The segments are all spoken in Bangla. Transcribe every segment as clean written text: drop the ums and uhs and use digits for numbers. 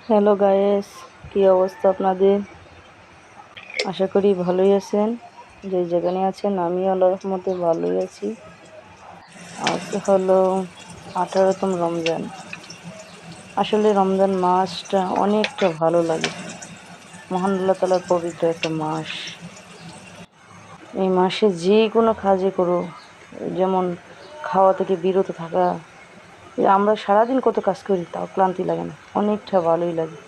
হ্যালো গায়েস, কি অবস্থা আপনাদের? আশা করি ভালোই আছেন। যে যেখানে আছেন আমি আল্লাহর রহমতে ভালোই আছি। আজ হলো 18তম রমজান। আসলে রমজান মাসটা অনেকটা ভালো লাগে। মহান আল্লাহ তাআলার পবিত্র একটা মাস। এই মাসে যে কোনো কাজই করো, যেমন খাওয়া থেকে বিরত থাকা, আমরা সারাদিন কত কাজ করি তাও ক্লান্তি লাগে না, অনেকটা ভালোই লাগে।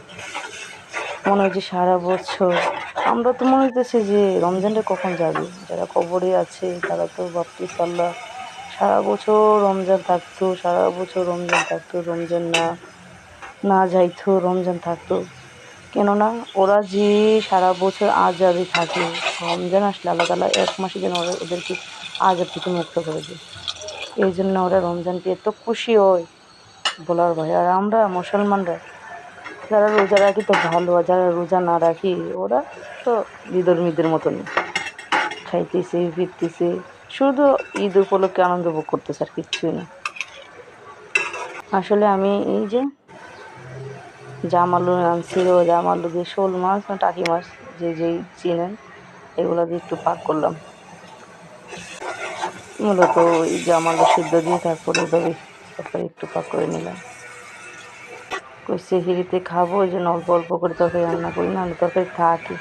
মনে হয় যে সারা বছর আমরা তো মনে হইতেছে যে রমজানটা কখন যাবে। যারা কবরে আছে তারা তো ভাবতেছে আল্লাহ সারা বছর রমজান থাকতো, সারা বছর রমজান থাকতো, রমজান না না যাইতো, রমজান থাকতো। কেননা ওরা যে সারা বছর আজাদে থাকে, রমজান আসলে আল্লাহ তাআলা এক মাসে যেন ওদেরকে আজাদ থেকে মুক্ত করে দেয়। এই জন্য ওরা রমজানকে এত খুশি হয় বলার ভয়। আর আমরা মুসলমানরা যারা রোজা রাখি তো ভালো, আর যারা রোজা না রাখি ওরা তো বিধর্মীদের মতনই খাইতেছে ফিরতেছে, শুধু ঈদ উপলক্ষে আনন্দ ভোগ করতেছে, আর কিচ্ছুই না। আসলে আমি এই যে জাম আলু আনছিল, জাম আলু দিয়ে শোল মাছ না টাকি মাছ, যে যেই চিনেন, এগুলো দিয়ে একটু পাক করলাম। মূলত এই জাম আলু সিদ্ধ দিয়ে তারপরে এভাবে তরকারি একটু পাক করে নিলাম। কইছে হিরিতে খাবো, ওই জন্য অল্প অল্প করে তরকারি রান্না করি, নাহলে তরকারি থাকে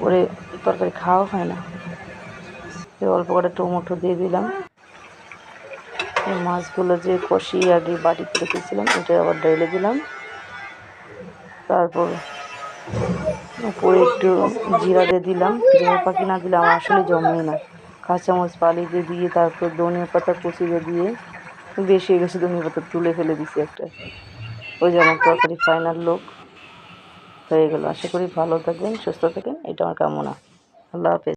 ওরে তরকারি খাওয়া হয় না। অল্প করে টমেটো দিয়ে দিলাম। এই মাছগুলো যে কষিয়ে আগে বাটিতে রেখেছিলাম এটা আবার ঢেলে দিলাম। তারপর উপরে একটু জিরা দিয়ে দিলাম। জিরা পাখি না দিলে আমার আসলে জমেই না। কাঁচামরিচ পালি দিয়ে তারপর ধনিয়া পাতা কুচিয়ে দিয়ে, বেশি হয়ে গেছে, ধনিয়া পাতা তুলে ফেলে দিছি একটা। ওই যে আমার তরকারি ফাইনাল লুক হয়ে গেল। আশা করি ভালো থাকবেন, সুস্থ থাকেন, এটা আমার কামনা। আল্লাহ হাফেজ।